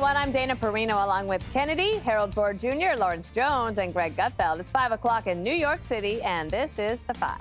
everyone. I'm Dana Perino along with Kennedy, Harold Ford Jr., Lawrence Jones, and Greg Gutfeld. It's 5 o'clock in New York City, and this is The Five.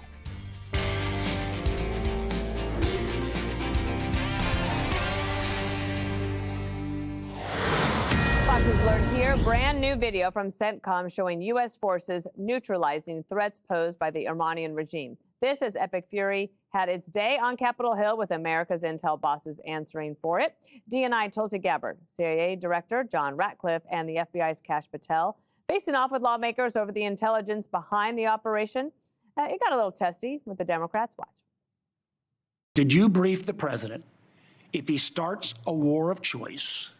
Fox News alert here. Brand new video from CENTCOM showing U.S. forces neutralizing threats posed by the Iranian regime. This as epic fury had its day on Capitol Hill with America's intel bosses answering for it. DNI Tulsi Gabbard, CIA Director John Ratcliffe, and the FBI's Kash Patel facing off with lawmakers over the intelligence behind the operation. It got a little testy with the Democrats. Watch. Did you brief the president if he starts a war of choice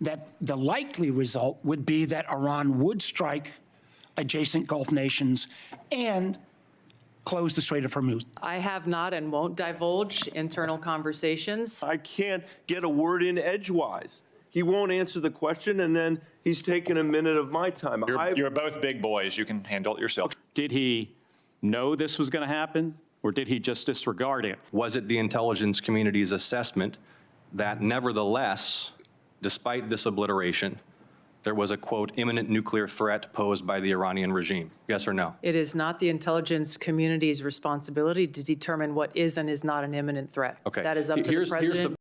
that the likely result would be that Iran would strike adjacent Gulf nations and close the Strait of Hormuz? I have not and won't divulge internal conversations. I can't get a word in edgewise. He won't answer the question, and then he's taking a minute of my time. You're both big boys. You can handle it yourself. Did he know this was going to happen, or did he just disregard it? Was it the intelligence community's assessment that nevertheless, despite this obliteration, there was a, quote, imminent nuclear threat posed by the Iranian regime? Yes or no? It is not the intelligence community's responsibility to determine what is and is not an imminent threat. Okay. That is up to the president.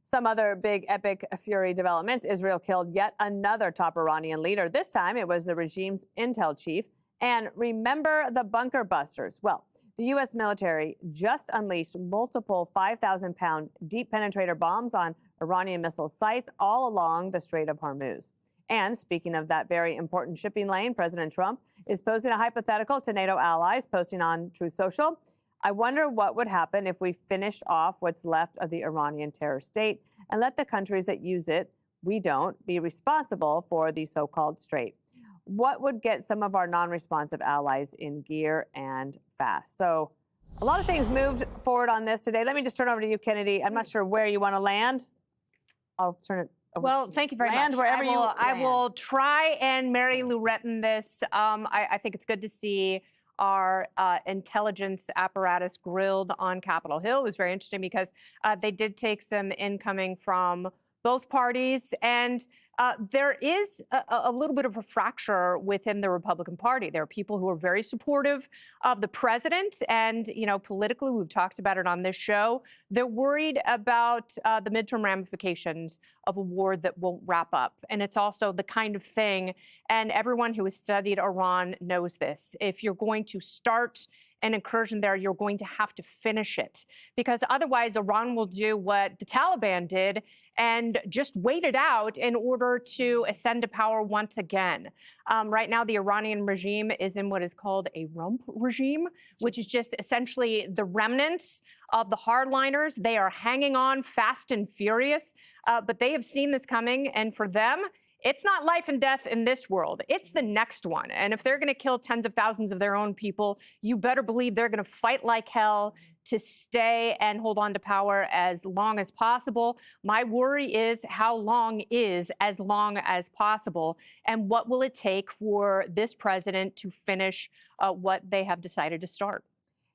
Some other big epic fury developments. Israel killed yet another top Iranian leader. This time it was the regime's intel chief. And remember the bunker busters? Well, the U.S. military just unleashed multiple 5,000-pound deep penetrator bombs on Iranian missile sites all along the Strait of Hormuz. And speaking of that very important shipping lane, President Trump is posing a hypothetical to NATO allies, posting on Truth Social. I wonder what would happen if we finish off what's left of the Iranian terror state and let the countries that use it, we don't, be responsible for the so-called strait. What would get some of our non-responsive allies in gear and fast? So a lot of things moved forward on this today. Let me just turn over to you, Kennedy. I'm not sure where you want to land. I'll turn it over well, to you. thank you very land much. Wherever I will try and Mary Lou Retton this. I think it's good to see our intelligence apparatus grilled on Capitol Hill. It was very interesting because they did take some incoming from both parties, and there is a little bit of a fracture within the Republican Party. There are people who are very supportive of the president, and politically, we've talked about it on this show. They're worried about the midterm ramifications of a war that won't wrap up, and it's also the kind of thing. And everyone who has studied Iran knows this. If you're going to start an incursion there, you're going to have to finish it, because otherwise Iran will do what the Taliban did and just wait it out in order to ascend to power once again. Right now, the Iranian regime is in what is called a rump regime, which is just essentially the remnants of the hardliners. They are hanging on fast and furious, but they have seen this coming, and for them, it's not life and death in this world. It's the next one. And if they're going to kill tens of thousands of their own people, you better believe they're going to fight like hell to stay and hold on to power as long as possible. My worry is how long is as long as possible, and what will it take for this president to finish what they have decided to start?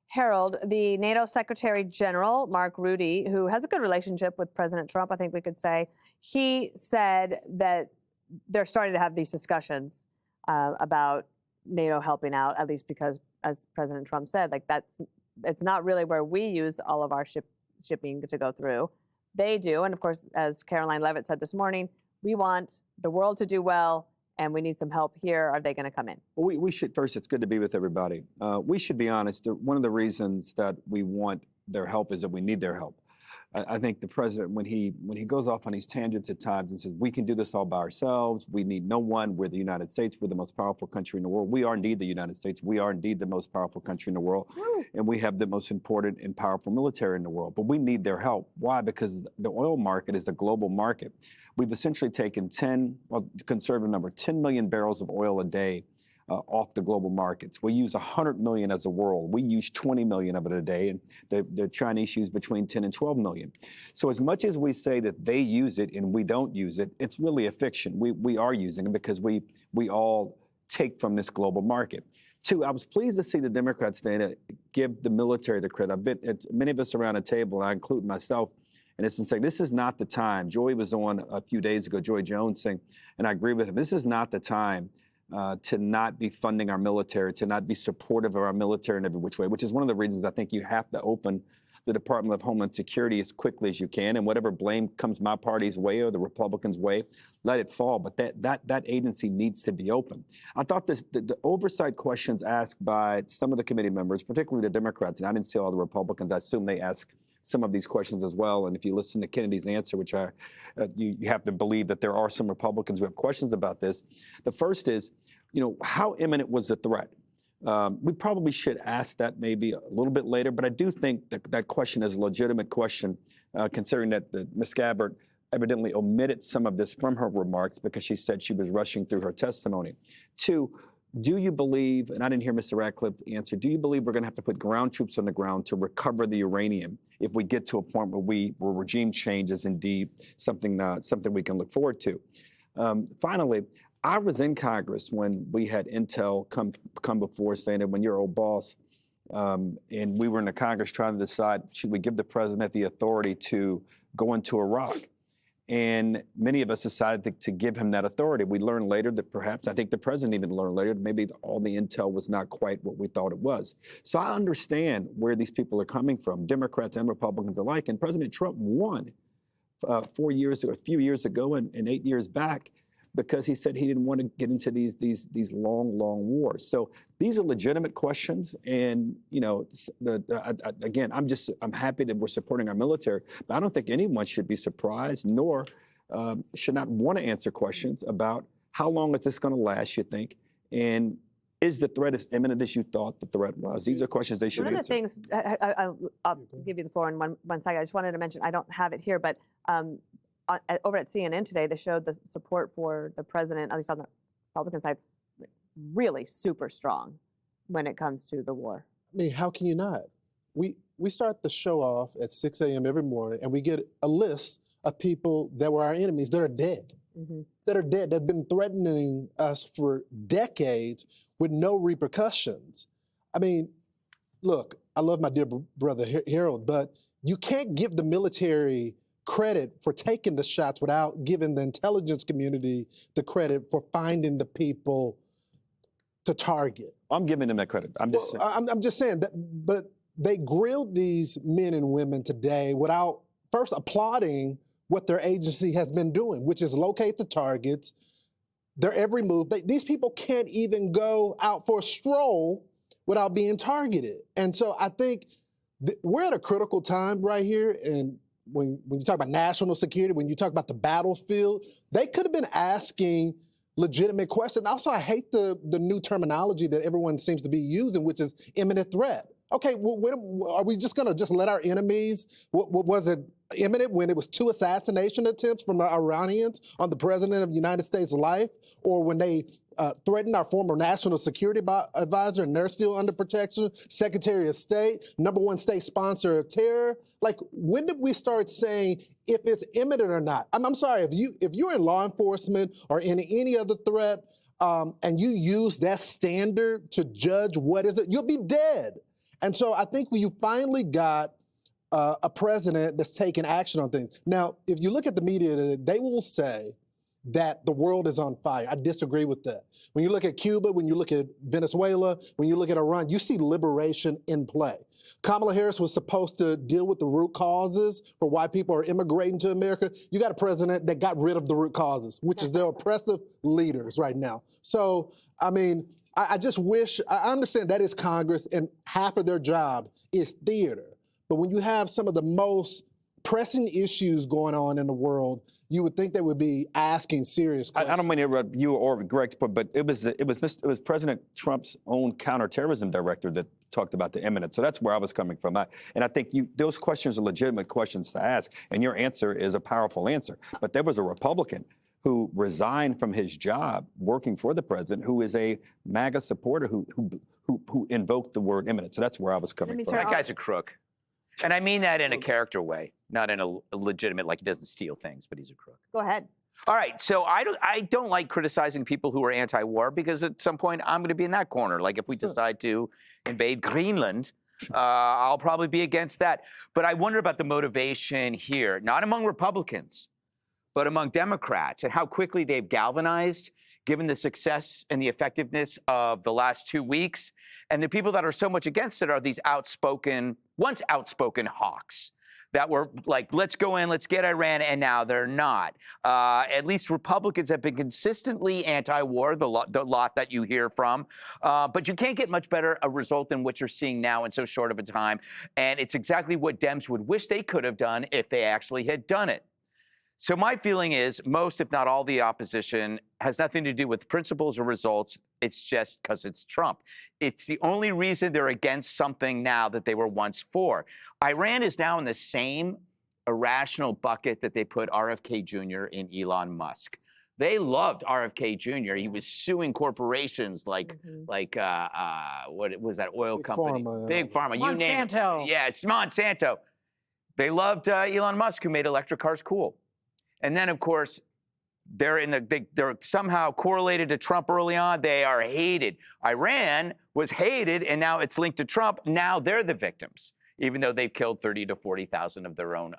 Harold, the NATO Secretary General, Mark Rutte, who has a good relationship with President Trump, I think we could say, he said that they're starting to have these discussions about NATO helping out, at least because, as President Trump said, it's not really where we use all of our shipping to go through. They do. And of course, as Caroline Levitt said this morning, we want the world to do well, and we need some help here. Are they going to come in? Well, we should, first, it's good to be with everybody. We should be honest. One of the reasons that we want their help is that we need their help. I think the president, when he goes off on these tangents at times and says, we can do this all by ourselves, we need no one, we're the United States, we're the most powerful country in the world. We are indeed the United States. We are indeed the most powerful country in the world. And we have the most important and powerful military in the world. But we need their help. Why? Because the oil market is a global market. We've essentially taken 10 million barrels of oil a day off the global markets. We use 100 million as a world. We use 20 million of it a day, and the Chinese use between 10 and 12 million. So as much as we say that they use it and we don't use it, it's really a fiction. We are using it because we all take from this global market. Two, I was pleased to see the Democrats today to give the military the credit. Many of us around the table, I include myself, And it's in saying this is not the time. Joy was on a few days ago, Joy Jones saying, and I agree with him, this is not the time to not be funding our military, to not be supportive of our military in every which way, which is one of the reasons I think you have to open the Department of Homeland Security as quickly as you can, and whatever blame comes my party's way or the Republicans' way, let it fall. But that agency needs to be open. I thought the oversight questions asked by some of the committee members, particularly the Democrats, and I didn't see all the Republicans, I assume they asked some of these questions as well. And if you listen to Kennedy's answer, which you have to believe that there are some Republicans who have questions about this. The first is, how imminent was the threat? We probably should ask that maybe a little bit later, but I do think that question is a legitimate question, considering that Ms. Gabbard evidently omitted some of this from her remarks because she said she was rushing through her testimony. Two, do you believe, and I didn't hear Mr. Ratcliffe answer, do you believe we're going to have to put ground troops on the ground to recover the uranium if we get to a point where regime change is indeed something we can look forward to? Finally, I was in Congress when we had Intel come before saying that when your old boss, and we were in the Congress trying to decide, should we give the president the authority to go into Iraq? And many of us decided to give him that authority. We learned later that perhaps, I think the president even learned later, that maybe all the intel was not quite what we thought it was. So I understand where these people are coming from, Democrats and Republicans alike. And President Trump won a few years ago and 8 years back because he said he didn't want to get into these long wars. So these are legitimate questions, and again, I'm happy that we're supporting our military, but I don't think anyone should be surprised, nor should not want to answer questions about how long is this going to last, you think, and is the threat as imminent as you thought the threat was? These are questions they should answer. One of the things, I'll give you the floor in one second. I just wanted to mention, I don't have it here, but over at CNN today, they showed the support for the president, at least on the Republican side, really super strong when it comes to the war. I mean, how can you not? We start the show off at 6 a.m. every morning, and we get a list of people that were our enemies that are dead. Mm-hmm. That are dead, that have been threatening us for decades with no repercussions. I mean, look, I love my dear brother Harold, but you can't give the military credit for taking the shots without giving the intelligence community the credit for finding the people to target. I'm giving them that credit. I'm just saying that, but they grilled these men and women today without first applauding what their agency has been doing, which is locate the targets, their every move. These people can't even go out for a stroll without being targeted. And so I think we're at a critical time right here, and when you talk about national security, when you talk about the battlefield, they could have been asking legitimate questions. Also, I hate the new terminology that everyone seems to be using, which is imminent threat. Okay, well, are we just going to let our enemies, was it imminent when it was 2 assassination attempts from the Iranians on the president of the United States' life, or when they threatened our former national security advisor and they're still under protection, Secretary of State, #1 state sponsor of terror? Like, when did we start saying if it's imminent or not? I'm sorry, if you're in law enforcement or in any other threat and you use that standard to judge what is it, you'll be dead. And so I think when you finally got a president that's taking action on things. Now, if you look at the media, they will say that the world is on fire. I disagree with that. When you look at Cuba, when you look at Venezuela, when you look at Iran, you see liberation in play. Kamala Harris was supposed to deal with the root causes for why people are immigrating to America. You got a president that got rid of the root causes, which is their oppressive leaders right now. So, I mean, I just wish, I understand that is Congress and half of their job is theater. But when you have some of the most pressing issues going on in the world, you would think they would be asking serious questions. I don't mean to interrupt you or Greg, but it was President Trump's own counterterrorism director that talked about the imminence. So that's where I was coming from. And I think those questions are legitimate questions to ask, and your answer is a powerful answer. But there was a Republican who resigned from his job working for the president, who is a MAGA supporter who invoked the word imminent. So that's where I was coming from. That guy's a crook. And I mean that in a character way, not in a legitimate, like he doesn't steal things, but he's a crook. Go ahead. All right, so I don't like criticizing people who are anti-war because at some point I'm going to be in that corner. Like if we decide to invade Greenland, I'll probably be against that. But I wonder about the motivation here, not among Republicans, but among Democrats, and how quickly they've galvanized, given the success and the effectiveness of the last 2 weeks. And the people that are so much against it are these once outspoken hawks that were like, let's go in, let's get Iran, and now they're not. At least Republicans have been consistently anti-war, the lot that you hear from. But you can't get much better a result than what you're seeing now in so short of a time. And it's exactly what Dems would wish they could have done if they actually had done it. So my feeling is most, if not all, the opposition has nothing to do with principles or results. It's just because it's Trump. It's the only reason they're against something now that they were once for. Iran is now in the same irrational bucket that they put RFK Jr. in Elon Musk. They loved RFK Jr. He was suing corporations like what was that oil company? Big Pharma. You name it. Monsanto. Yeah, it's Monsanto. They loved Elon Musk, who made electric cars cool. And then, of course, they're somehow correlated to Trump early on. They are hated. Iran was hated, and now it's linked to Trump. Now they're the victims, even though they've killed 30 to 40,000 of their own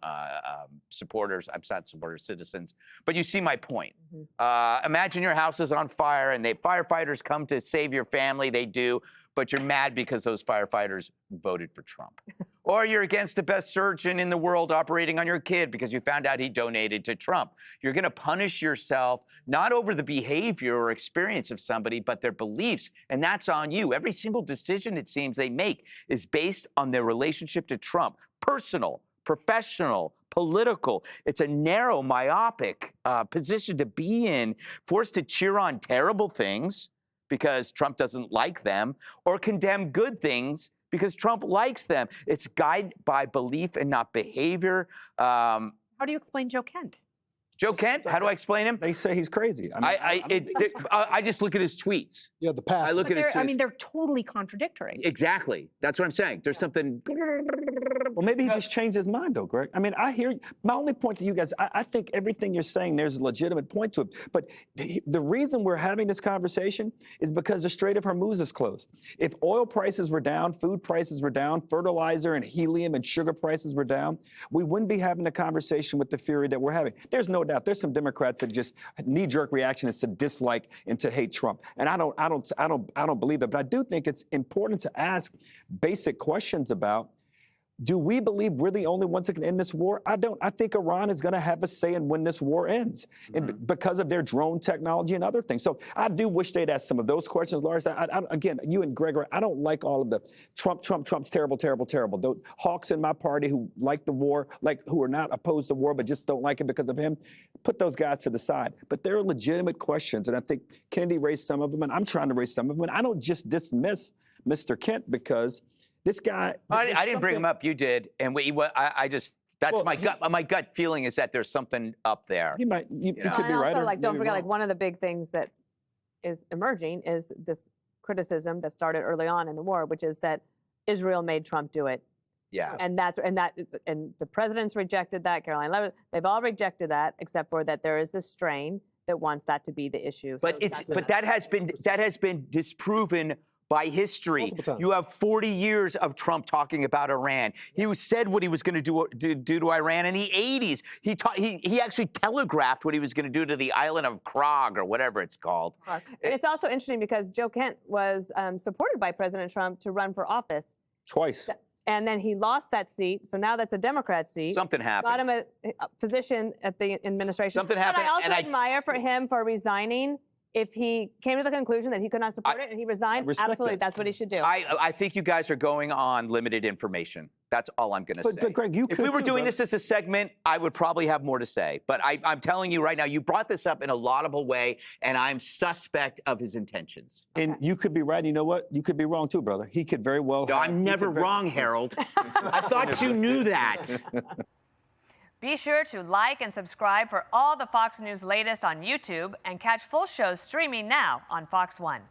supporters. I'm not supporters, citizens. But you see my point. Imagine your house is on fire, and firefighters come to save your family. They do. But you're mad because those firefighters voted for Trump. Or you're against the best surgeon in the world operating on your kid because you found out he donated to Trump. You're going to punish yourself, not over the behavior or experience of somebody, but their beliefs. And that's on you. Every single decision, it seems, they make is based on their relationship to Trump. Personal, professional, political. It's a narrow, myopic position to be in, forced to cheer on terrible things because Trump doesn't like them, or condemn good things because Trump likes them. It's guided by belief and not behavior. How do you explain Joe Kent? Joe Kent, how do I explain him? They say he's crazy. I just look at his tweets. Yeah, the past. I look at his tweets. I mean, they're totally contradictory. Exactly. That's what I'm saying. There's something. Well, maybe he just changed his mind, though, Greg. I mean, I hear you. My only point to you guys, I think everything you're saying, there's a legitimate point to it. But the reason we're having this conversation is because the Strait of Hormuz is closed. If oil prices were down, food prices were down, fertilizer and helium and sugar prices were down, we wouldn't be having a conversation with the fury that we're having. There's no doubt. There's some Democrats that just knee-jerk reaction is to dislike and to hate Trump. And I don't believe that. But I do think it's important to ask basic questions about, do we believe we're the only ones that can end this war? I don't. I think Iran is going to have a say in when this war ends, and because of their drone technology and other things. So I do wish they'd ask some of those questions, Lars. Again, you and Gregor, I don't like all of the Trump's terrible. The hawks in my party who like the war, who are not opposed to war but just don't like it because of him, put those guys to the side. But there are legitimate questions, and I think Kennedy raised some of them, and I'm trying to raise some of them. And I don't just dismiss Mr. Kent because this guy. I didn't bring him up. You did, and that's my gut. My gut feeling is that there's something up there. You could be right. Also, don't forget, one of the big things that is emerging is this criticism that started early on in the war, which is that Israel made Trump do it. Yeah. And the president's rejected that. Caroline Levitt, they've all rejected that, except for that there is this strain that wants that to be the issue. But that has been disproven by history. You have 40 years of Trump talking about Iran. He said what he was going to do to Iran in the 80s. He actually telegraphed what he was going to do to the island of Krog or whatever it's called. And it's also interesting because Joe Kent was supported by President Trump to run for office. Twice. And then he lost that seat, so now that's a Democrat seat. Something happened. Got him a position at the administration. Something happened. But I also admire for him for resigning. If he came to the conclusion that he could not support it and he resigned, absolutely, that's what he should do. I think you guys are going on limited information. That's all I'm going to say. But Greg, if we were doing this as a segment, I would probably have more to say. But I'm telling you right now, you brought this up in a laudable way, and I'm suspect of his intentions. And you could be right. You know what? You could be wrong too, brother. He could very well. No, I'm never wrong, Harold. I thought you knew that. Be sure to like and subscribe for all the Fox News latest on YouTube and catch full shows streaming now on Fox One.